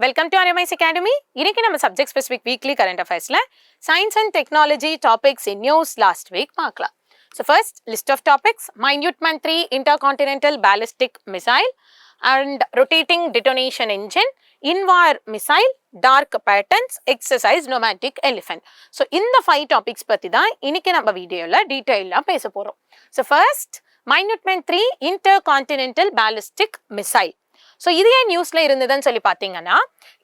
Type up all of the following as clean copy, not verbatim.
Welcome to Aram'S Academy. இன்னைக்கு நம்ம subject specific weekly current affairsல science and technology topics in news last week பார்க்கலாம். So first list of topics: minute man 3 intercontinental ballistic missile and rotating detonation engine, INAR missile, dark patterns, exercise nomadic elephant. So இந்த 5 topics பத்தி தான் இன்னைக்கு நம்ம வீடியோல டீடைலா பேச போறோம். So first minute man 3 intercontinental ballistic missile. So இது ஏன் நியூஸ்ல இருந்ததுன்னு சொல்லி பார்த்தீங்கன்னா,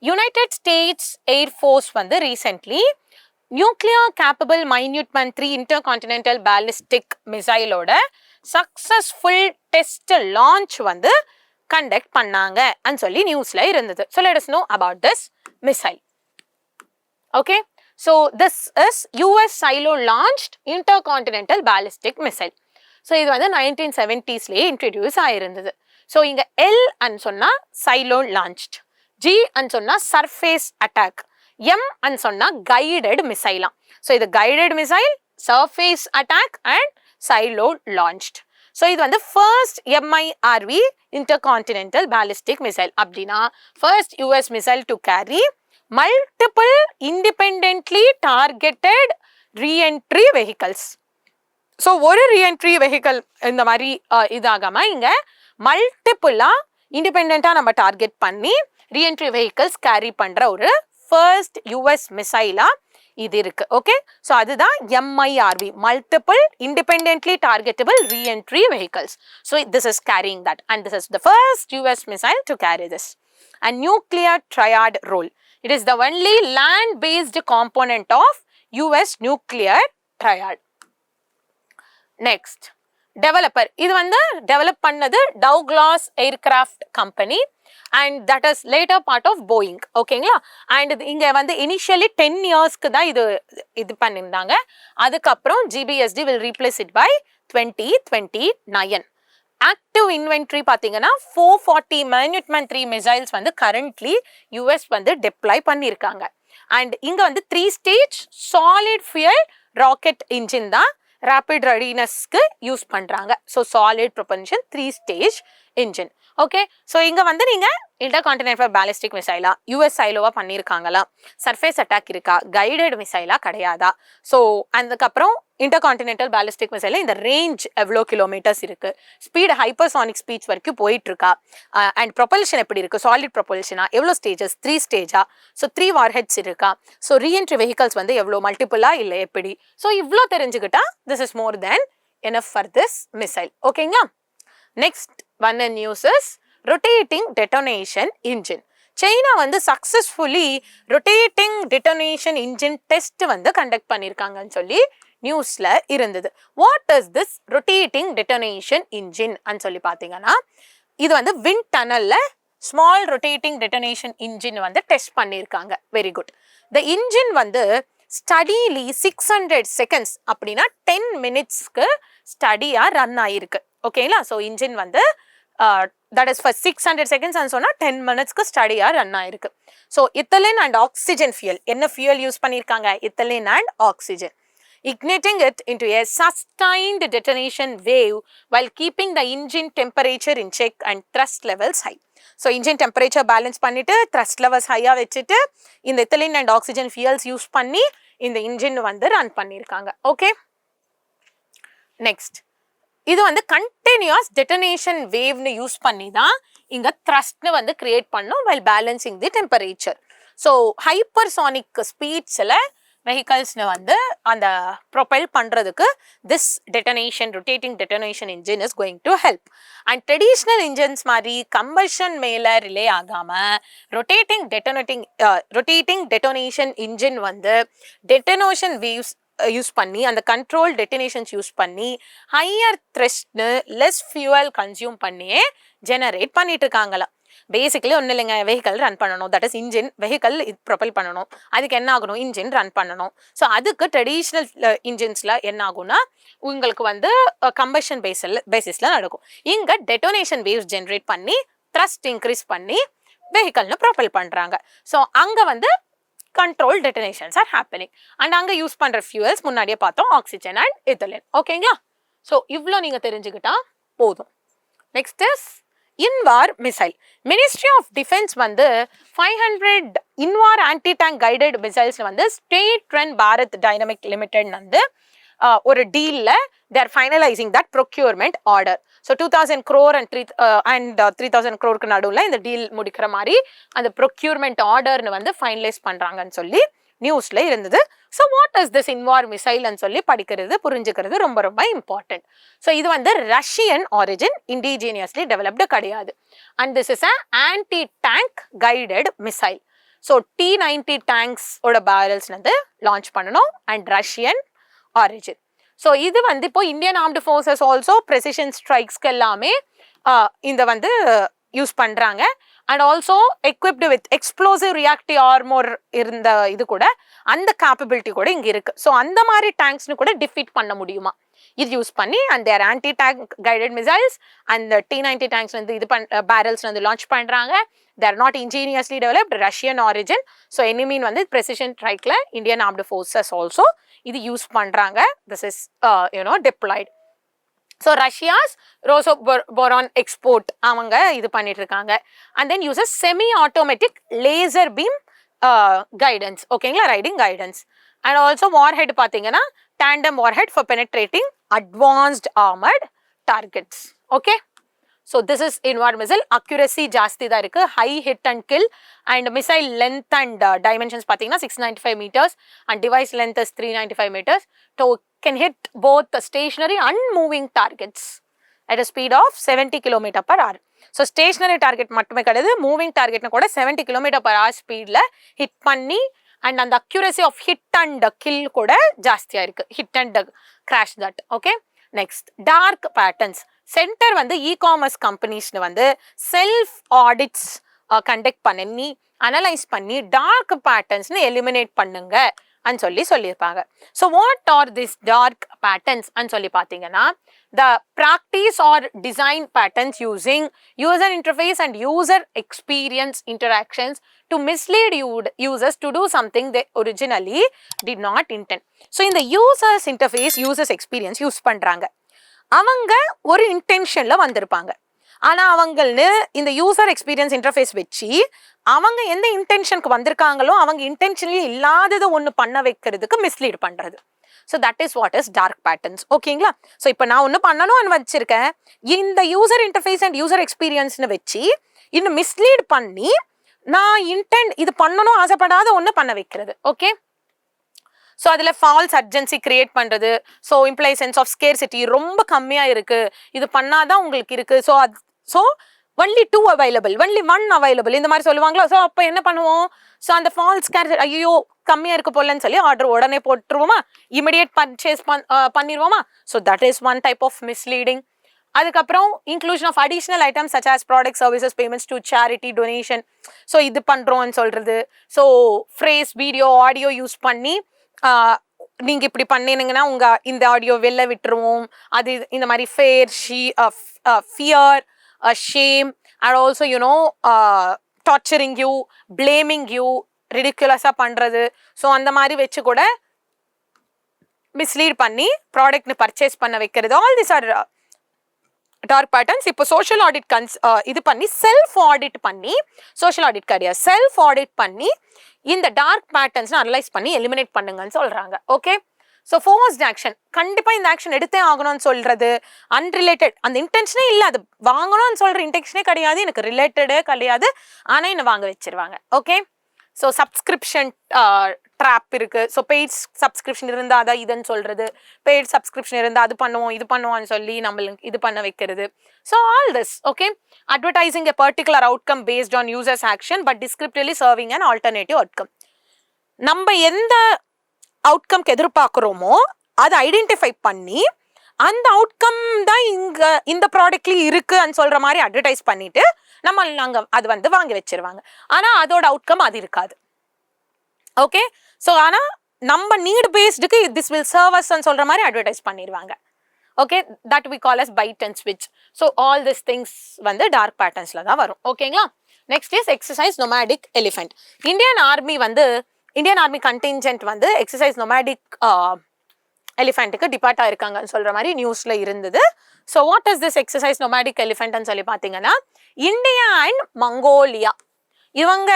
யுனைடெட் ஸ்டேட்ஸ் ஏர்ஃபோர்ஸ் வந்து recently nuclear capable minuteman 3 intercontinental ballistic மிசைலோட சக்சஸ்ஃபுல் டெஸ்ட் லான்ச் வந்து கண்டக்ட் பண்ணாங்க சொல்லி நியூஸ்ல இருந்தது. So let us know about this missile. Okay, so this is US silo launched intercontinental ballistic missile. So இது வந்து 1970ஸ்லேயே இன்ட்ரடியூஸ் ஆயிருந்தது. ஸோ இங்கே எல் அண்ட் சொன்னால் சைலோன் லான்ச்ட், ஜி அண்ட் சொன்னால் சர்ஃபேஸ் அட்டாக், எம் அண்ட் சொன்னால் கைடட் மிசைலாம். So இது guided missile, surface attack and silo launched. So இது வந்து first MIRV intercontinental ballistic missile. அப்படின்னா first US missile to carry multiple independently targeted reentry vehicles. So ஒரு reentry vehicle இந்த மாதிரி இதாகாமல் இங்கே மல்டிப்புளாக இண்டிபெண்ட்டாக நம்ம டார்கெட் பண்ணி ரீஎன்ட்ரி வெஹிக்கல்ஸ் கேரி பண்ணுற ஒரு ஃபர்ஸ்ட் யூஎஸ் மிசைலாக இது இருக்கு. ஓகே, ஸோ அதுதான் MIRV, multiple independently targetable reentry vehicles. So this is carrying that and this is the first US missile to carry this. And nuclear triad role, it is the only land based component of US nuclear triad. Next developer, இது வந்து develop பண்ணது Douglas aircraft company and that is later part of Boeing. ஓகேங்களா, and இங்கே வந்து initially 10 இயர்ஸ்க்கு தான் இது பண்ணியிருந்தாங்க. அதுக்கப்புறம் ஜிபிஎஸ்டி will replace it by 2029. Active inventory பார்த்தீங்கன்னா 440 minute man 3 மிசைல்ஸ் வந்து கரண்ட்லி யூஎஸ் வந்து டெப்ளாய் பண்ணியிருக்காங்க. அண்ட் இங்கே வந்து 3 stage solid fuel rocket engine தான் ரேபிட் ரெடினஸ்க்கு யூஸ் பண்ணுறாங்க. So solid propulsion 3 stage engine. Okay, so இங்கே வந்து நீங்கள் இன்டர்கான்டினென்டல் பேலிஸ்டிக் மிசைலா யூஎஸ் சைலோவா பண்ணியிருக்காங்களா, சர்ஃபேஸ் அட்டாக் இருக்கா, கைடட் மிசைலா கிடையாதா, ஸோ அதுக்கப்புறம் இன்டர்கான்டினென்டல் பேலிஸ்டிக் மிசைல இந்த ரேஞ்ச் எவ்வளோ கிலோமீட்டர்ஸ் இருக்குது, ஸ்பீடு ஹைப்பர்சானிக் ஸ்பீச் வரைக்கும் போயிட்டுருக்கா, அண்ட் ப்ரொபல்ஷன் எப்படி இருக்குது, சாலிட் ப்ரொபல்ஷனா, எவ்வளோ ஸ்டேஜஸ், 3 ஸ்டேஜா, ஸோ 3 வார்ஹெட்ஸ் இருக்கா, ஸோ ரீஎன்ட்ரி வெஹிக்கல்ஸ் வந்து எவ்வளோ மல்டிபிளா இல்லை எப்படி, ஸோ இவ்வளோ தெரிஞ்சுக்கிட்டா this is more than enough for this missile. ஓகேங்களா, next one news is rotating detonation engine. China வந்து successfully rotating detonation engine test வந்து கண்டக்ட் பண்ணியிருக்காங்கன்னு சொல்லி நியூஸ்ல இருந்தது. What is this rotating detonation engine அன்னு சொல்லி பார்த்தீங்கன்னா, இது வந்து விண்ட் டனல்ல ஸ்மால் ரொட்டேட்டிங் டெட்டோனேஷன் இன்ஜின் வந்து டெஸ்ட் பண்ணியிருக்காங்க. Very good. த இன்ஜின் வந்து ஸ்டடிலி 600 செகண்ட்ஸ் அப்படின்னா 10 மினிட்ஸ்க்கு ஸ்டடியா ரன் ஆயிருக்கு. ஓகேங்களா, ஸோ இன்ஜின் வந்து that is for 600 seconds and சொன்னா 10 மினிட்ஸ்க்கு ஸ்டடியா ரன் ஆயிருக்கு. So ethylene and oxygen fuel, என்ன ஃபியூல் யூஸ் பண்ணியிருக்காங்க, ethylene and oxygen, igniting it into a sustained detonation wave while keeping the engine temperature in check and thrust levels high. So engine temperature balance பண்ணிட்டு thrust levels ஹையாக வச்சுட்டு இந்த இத்தலின் and oxygen fuels use பண்ணி இந்த engine வந்து run பண்ணியிருக்காங்க. Okay, next இது வந்து கண்டினியூஸ் டெட்டனேஷன் வேவ்னு யூஸ் பண்ணி தான் இங்கே த்ரஸ்ட்னு வந்து கிரியேட் பண்ணும் while balancing the temperature. So hypersonic ஸ்பீட்ஸில் வெஹிக்கல்ஸ்னு வந்து அந்த ப்ரொபைல் பண்ணுறதுக்கு this detonation rotating detonation engine is going to help. And traditional engines மாதிரி கம்பஷன் மேலே ரிலே ஆகாமல் ரொட்டேட்டிங் டெட்டோனேஷன் இன்ஜின் வந்து டெட்டனேஷன் வேவ்ஸ் யூஸ் பண்ணி அந்த கண்ட்ரோல் டெட்டினேஷன்ஸ் யூஸ் பண்ணி ஹையர் த்ரெஸ்ட்னு லெஸ் ஃபியூவல் கன்சியூம் பண்ணியே ஜெனரேட் பண்ணிட்டு இருக்காங்களாம். பேசிக்கலி ஒன்றும் இல்லைங்க, வெஹிக்கல் ரன் பண்ணணும், that is engine vehicle propel பண்ணணும், அதுக்கு என்ன ஆகணும், இன்ஜின் ரன் பண்ணணும். ஸோ அதுக்கு ட்ரெடிஷ்னல் இன்ஜின்ஸில் என்ன ஆகும்னா உங்களுக்கு வந்து கம்பஷன் பேசிஸில் நடக்கும். இங்கே டெட்டோனேஷன் வேவ்ஸ் ஜென்ரேட் பண்ணி த்ரஸ்ட் இன்க்ரீஸ் பண்ணி வெஹிக்கல்னு ப்ரொபைல் பண்ணுறாங்க. ஸோ அங்கே வந்து control detonations are happening and அங்க யூஸ் பண்ற fuels முன்னாடியே பார்த்தோம், ஆக்சிஜன் அண்ட் இத்தலின். ஓகேங்களா, ஸோ இவ்வளோ நீங்க தெரிஞ்சுக்கிட்டா போதும். Next is INVAR missile. Ministry of Defense வந்து 500 INVAR anti-tank guided missiles வந்து State Run Bharat Dynamic Limited வந்து ஒரு டீல்ல they are finalizing that procurement order. So 2000 crore and 3000 crore நடுவுல இந்த டீல் முடிக்கிற மாதிரி அந்த procurement orderன்னு வந்து finalize பண்றாங்கன்னு சொல்லி நியூஸ்ல இருந்தது. So what is this INVAR மிசைல்னு சொல்லி படிக்கிறது புரிஞ்சுக்கிறது ரொம்ப ரொம்ப இம்பார்ட்டன்ட். ஸோ இது வந்து ரஷ்யன் ஆரிஜின், இண்டிஜினியஸ்லி டெவலப்டு கிடையாது. And this is a anti tank guided missile. So T-90 tanks ஓட பேரல்ஸ் வந்து லான்ச் பண்ணணும் அண்ட் ரஷ்யன் ஆரிஜின். ஸோ இது வந்து இப்போ Indian armed forces also precision ஸ்ட்ரைக்ஸ்க்கு எல்லாமே இந்த வந்து யூஸ் பண்றாங்க. And also equipped with explosive reactive armour இருந்த இது கூட அந்த கேப்பபிலிட்டி கூட இங்க இருக்கு. ஸோ அந்த மாதிரி டேங்க்ஸ்னு கூட டிஃபீட் பண்ண முடியுமா இது யூஸ் பண்ணி. And their anti tank guided missiles and T-90 tanks வந்து இது பேரல்ஸ் வந்து லான்ச் பண்றாங்க. They're not indigenously developed, Russian origin. So எனிமீன் வந்து ப்ரெசிஷன் ஸ்ட்ரைக்ல இந்தியன் ஆர்ம்டு ஃபோர்ஸஸ் ஆல்சோ இது யூஸ் பண்றாங்க. This is deployed. So Russia's Rosoboronexport அவங்க இது பண்ணிட்டு இருக்காங்க. And then uses semi automatic laser beam guidance, ஓகேங்களா, riding guidance. And also warhead பார்த்தீங்கன்னா tandem warhead for penetrating advanced armoured targets. Okay, so this is INVAR missile. Accuracy ஜாஸ்தி தான் இருக்கு, high hit and kill. And missile length and dimensions பார்த்தீங்கன்னா 695 meters and device length is 395 meters. So can hit both the stationary and moving targets at a speed of 70 km/h. So stationary target மட்டுமே கிடையாது, moving டார்கெட்னு கூட 70 km/h ஸ்பீட்ல hit பண்ணி and அந்த accuracy of hit and kill கூட ஜாஸ்தியா இருக்கு. Hit and crash that. Okay, next dark patterns. Centre வந்து இ-காமர்ஸ் கம்பெனிஸ்னு வந்து செல்ஃப் ஆடிட்ஸ் கண்டக்ட் பண்ணி அனலைஸ் பண்ணி டார்க் பேட்டர்ன்ஸ்னு எலிமினேட் பண்ணுங்க and சொல்லியிருப்பாங்க. So what are this dark patterns and சொல்லி பார்த்தீங்கன்னா the practice are design patterns using user interface and user experience interactions to mislead users to do something they originally did not intend. So இந்த users interface users experience use பண்ணுறாங்க, அவங்க ஒரு இன்டென்ஷன்ல வந்திருப்பாங்க. ஆனா அவங்கள்னு இந்த user experience interface வச்சு அவங்க எந்த இன்டென்ஷனுக்கு வந்திருக்காங்களோ அவங்க இன்டென்ஷனலி இல்லாததை ஒன்று பண்ண வைக்கிறதுக்கு மிஸ்லீட் பண்றது. So that is what is dark patterns. ஓகேங்களா? ஸோ இப்போ நான் ஒன்று பண்ணணும்னு வச்சிருக்கேன், இந்த யூசர் இன்டர்ஃபேஸ் அண்ட் யூசர் எக்ஸ்பீரியன்ஸ்னு வச்சு இன்னும் மிஸ்லீட் பண்ணி நான் இன்டென்ட் இது பண்ணணும் ஆசைப்படாத ஒன்று பண்ண வைக்கிறது. ஓகே, ஸோ அதில் ஃபால்ஸ் அர்ஜென்சி கிரியேட் பண்ணுறது, so imply sense of scarcity ரொம்ப கம்மியாக இருக்குது, இது பண்ணாதான் உங்களுக்கு இருக்குது, so only 2 available, only 1 available இந்த மாதிரி சொல்லுவாங்களோ. ஸோ அப்போ என்ன பண்ணுவோம், ஸோ அந்த ஃபால்ஸ் ஸ்கேர்சிட்டி ஐயோ கம்மியாக இருக்கு போலன்னு சொல்லி ஆர்டர் உடனே போட்டுருவோமா, இமிடியேட் பர்ச்சேஸ் பண்ணிடுவோமா. So that is one type of misleading. அதுக்கப்புறம் inclusion of additional items such as product services payments to charity donation. So இது பண்ணுறோன்னு சொல்கிறது. So phrase video audio use பண்ணி நீங்க இப்படி பண்ணினீங்கன்னா உங்க இந்த ஆடியோ வெளில விட்டுருவோம், அது இந்த மாதிரி fear, shame and also torturing you, blaming you, ரிடிகுலஸா பண்றது. ஸோ அந்த மாதிரி வச்சு கூட மிஸ்லீட் பண்ணி ப்ராடக்ட்னு பர்ச்சேஸ் பண்ண வைக்கிறது. All this are dark patterns. இப்போ சோஷியல் ஆடிட் இது பண்ணி செல்ஃப் ஆடிட் பண்ணி, சோஷியல் ஆடிட் கிடையாது, செல்ஃப் ஆடிட் பண்ணி இந்த டார்க் பேட்டர்ன்ஸ் அனலைஸ் பண்ணி எலிமினேட் பண்ணுங்கன்னு சொல்றாங்க. ஓகே, ஸோ ஃபோர்ஸ்ட் ஆக்ஷன், கண்டிப்பா இந்த ஆக்ஷன் எடுத்தே ஆகணும்னு சொல்றது, அன்ரிலேட்டட், அந்த இன்டென்ஷனே இல்லை, அது வாங்கணும்னு சொல்ற இன்டென்ஷனே கிடையாது, எனக்கு ரிலேட்டடே கிடையாது, ஆனா என்ன வாங்க வச்சிருவாங்க. ஓகே, ஸோ சப்ஸ்கிரிப்ஷன் ட்ராப் இருக்கு. ஸோ பெய்ட் சப்ஸ்கிரிப்ஷன் இருந்தால் அதான் இதுன்னு சொல்றது, பெய்ட் சப்ஸ்கிரிப்ஷன் இருந்தால் அது பண்ணுவோம் இது பண்ணுவோம்னு சொல்லி நம்மளுக்கு இது பண்ண வைக்கிறது. So all this. Okay, advertising a particular outcome based on users action but descriptively serving an alternative outcome. நம்ம எந்த அவுட்கம்க்கு எதிர்பார்க்குறோமோ அதை ஐடென்டிஃபை பண்ணி அந்த அவுட்கம் தான் இந்த ப்ராடக்ட்லயும் இருக்குன்னு சொல்ற மாதிரி அட்வர்டைஸ் பண்ணிட்டு நம்ம நாங்க அது வந்து வாங்கி வச்சிருவாங்க. ஆனா அதோட அவுட்கம் அது இருக்காது. ஓகே, ஸோ ஆனா நம்ம நீட் பேஸ்டுக்கு திஸ் வில் சர்வ் அஸ் சொல்ற மாதிரி அட்வர்டைஸ் பண்ணிடுவாங்க. Okay, that we call as bait and ஸ்விட்ச். ஸோ ஆல் திஸ் திங்ஸ் வந்து டார்க் பேட்டர்ன்ஸ்ல தான் வரும். ஓகேங்களா? Next is exercise nomadic elephant. Indian army contingent வந்து எக்ஸசைஸ் நொமேடிக் எலிஃபென்ட்டுக்கு டிபார்ட் ஆயிருக்காங்கன்னு சொல்ற மாதிரி நியூஸ்ல இருந்தது. So what is this exercise nomadic எலிஃபென்ட்னு சொல்லி பார்த்தீங்கன்னா, இந்தியா அண்ட் மங்கோலியா இவங்க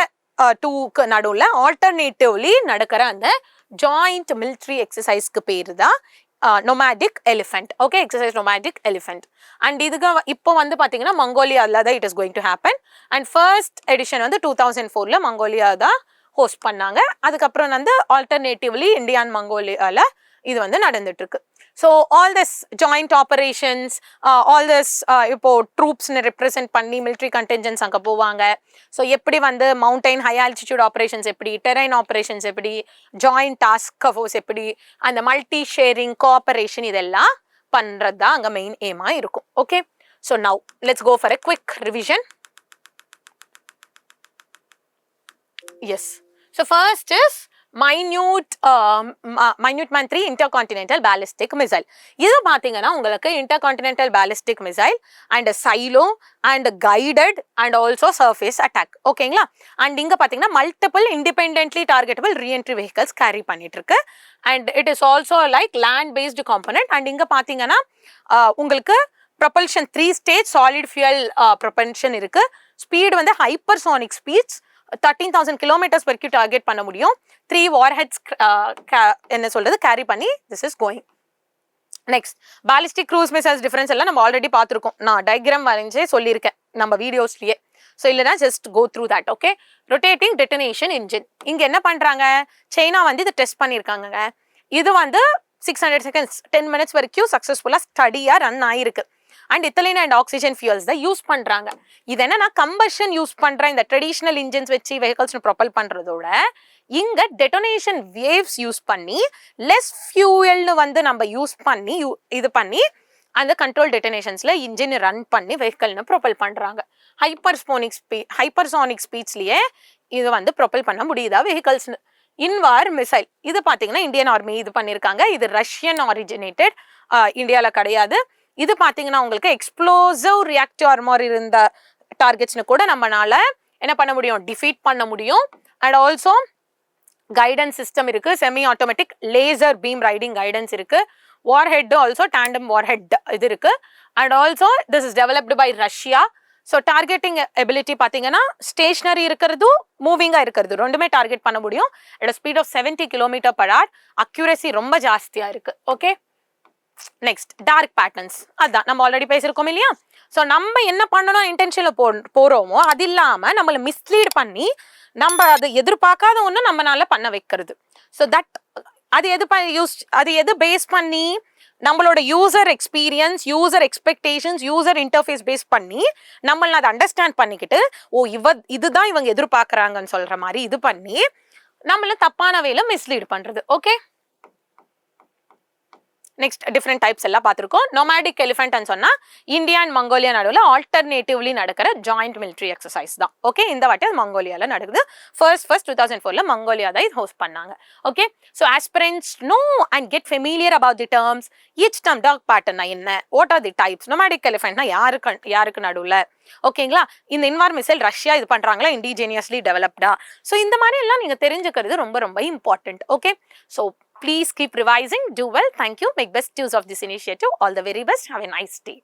டூக்கு நடுவில் ஆல்டர்னேட்டிவ்லி நடக்கிற அந்த ஜாயிண்ட் மிலிட்ரி எக்ஸசைஸ்க்கு பேரு தான் nomadic elephant. Okay, exercise nomadic elephant. And இதுக்கு இப்போ வந்து பார்த்தீங்கன்னா மங்கோலியாவில் தான் it is going to happen. And first edition வந்து 2004 மங்கோலியா தான் ஹோஸ்ட் பண்ணாங்க. அதுக்கப்புறம் வந்து ஆல்டர்னேட்டிவ்லி இந்தியா அண்ட் மங்கோலியாவில் இது வந்து நடந்துட்டு இருக்கு. So all this joint operations, all this இப்போ ட்ரூப்ஸ்னு ரெப்ரசென்ட் பண்ணி மிலிட்ரி கண்டென்ஜென்ஸ் அங்கே போவாங்க. ஸோ எப்படி வந்து மவுண்டைன் ஹை ஆல்டிடியூட் ஆப்ரேஷன்ஸ் எப்படி, டெரைன் ஆப்ரேஷன்ஸ் எப்படி, ஜாயிண்ட் டாஸ்க் ஃபோர்ஸ் எப்படி, அந்த மல்டி ஷேரிங் கோஆப்பரேஷன் இதெல்லாம் பண்ணுறது தான் அங்கே மெயின் எய்மாக இருக்கும். Okay, so now let's go for a quick revision. Yes, so first is minute man 3 intercontinental ballistic missile. இது பாத்தீங்கன்னா உங்களுக்கு intercontinental ballistic missile and silo and guided and also surface attack. ஓகேங்களா? and இங்க பாத்தீங்கன்னா multiple independently targetable re-entry vehicles carry பண்ணிட்டு இருக்கு. and it is also like land based component. and இங்க பாத்தீங்கன்னா உங்களுக்கு propulsion 3 stage solid fuel propulsion இருக்கு. speed வந்து hypersonic speeds 13,000 kilometers per hour target பண்ண முடியும். 3 warheads என்ன சொல்றது கேரி பண்ணி this is going. Next ballistic cruise missiles difference எல்லாம் நம்ம ஆல்ரெடி பார்த்துருக்கோம். நான் டயக்ராம் வரைஞ்சே சொல்லியிருக்கேன் நம்ம வீடியோஸ்லயே. ஸோ இல்லைனா just go through that. Okay, rotating detonation engine இங்க என்ன பண்றாங்க, சைனா வந்து இதை டெஸ்ட் பண்ணியிருக்காங்க. இது வந்து 600 seconds 10 minutes வரைக்கும் சக்சஸ்ஃபுல்லா ஸ்டடியா ரன் ஆயிருக்கு. அண்ட் இத்தலின் அண்ட் ஆக்சிஜன் ஃபியூல்ஸ் தான் யூஸ் பண்றாங்க. இது என்னன்னா கம்பஷன் யூஸ் பண்ற இந்த ட்ரெடிஷனல் இன்ஜின்ஸ் வச்சு வெஹிக்கல்ஸ் ப்ரொபல் பண்றதோட இங்க டெட்டனேஷன் வேவ்ஸ் யூஸ் பண்ணி லெஸ் ஃபியூயல்னு வந்து நம்ம யூஸ் பண்ணி இது பண்ணி அந்த கண்ட்ரோல் டெட்டனேஷன்ஸ்ல இன்ஜின் ரன் பண்ணி வெஹிக்கல்னு ப்ரொபல் பண்றாங்க. ஹைப்பர்சானிக் ஸ்பீட்ஸ்லயே இது வந்து ப்ரொபல் பண்ண முடியுதா வெஹிக்கல்ஸ்னு. இன்வார் மிசைல் இது பாத்தீங்கன்னா இந்தியன் ஆர்மி இது பண்ணிருக்காங்க. இது ரஷ்யன் ஆரிஜினேட்டட், இந்தியால கிடையாது. இது பாத்தீங்கன்னா உங்களுக்கு எக்ஸ்ப்ளோசிவ் ரியாக்டிவ் ஆர்மர் இருந்த டார்கெட்ஸ்னு கூட நம்மளால என்ன பண்ண முடியும், டிஃபீட் பண்ண முடியும். அண்ட் ஆல்சோ கைடன்ஸ் சிஸ்டம் இருக்கு, semi automatic laser beam riding guidance இருக்கு. War head also tandem war head இது இருக்கு. And also this is developed by Russia. So targeting ability பார்த்தீங்கன்னா ஸ்டேஷனரி இருக்கிறது மூவிங்காக இருக்கிறது ரெண்டுமே டார்கெட் பண்ண முடியும். At speed of 70 km/h. Accuracy ரொம்ப ஜாஸ்தியாக இருக்கு. ஓகே, நெக்ஸ்ட் டார்க் பேட்டர்ன்ஸ், அதான் நம்ம ஆல்ரெடி பேசியிருக்கோம் இல்லையா. ஸோ நம்ம என்ன பண்ணணும் இன்டென்ஷனில் போறோமோ அது இல்லாம நம்மளை மிஸ்லீட் பண்ணி நம்ம அதை எதிர்பார்க்காத ஒன்று நம்மளால பண்ண வைக்கிறது. ஸோ தட் அது எது பேஸ் பண்ணி நம்மளோட user experience, user expectations, user interface base பண்ணி நம்மள அதை அண்டர்ஸ்டாண்ட் பண்ணிக்கிட்டு இதுதான் இவங்க எதிர்பார்க்கறாங்கன்னு சொல்ற மாதிரி இது பண்ணி நம்மள தப்பான வேலை மிஸ்லீட் பண்றது. ஓகே, நெக்ஸ்ட் டிஃப்ரெண்ட் டைப்ஸ் எல்லாம் பார்த்துருக்கோம். நொமேடிக் எலிஃபென்ட்னு சொன்னா இந்தியா அண்ட் மங்கோலியா நடுவில் ஆல்டர்னேட்டிவ்லி நடக்கிற ஜாயிண்ட் மிலிட்ரி எக்ஸசைஸ் தான். ஓகே, இந்த வாட்டி அது மங்கோலியால நடக்குது. ஃபர்ஸ்ட் 2004 மங்கோலியா தான் இது ஹோஸ்ட் பண்ணாங்க. Okay, so aspirants know and get familiar about the terms. Each term dark பேட்டர்னா என்ன, what are the types, nomadic எலிஃபென்ட்னா யாருக்கு நடுவில். ஓகேங்களா, இந்த இன்வார் மிசைல் ரஷ்யா இது பண்றாங்களா, இண்டிஜினியஸ்லி டெவலப்டா. ஸோ இந்த மாதிரி எல்லாம் நீங்க தெரிஞ்சுக்கிறது ரொம்ப ரொம்ப important. Okay, so please keep revising. Do well. Thank you. Make best use of this initiative. All the very best. Have a nice day.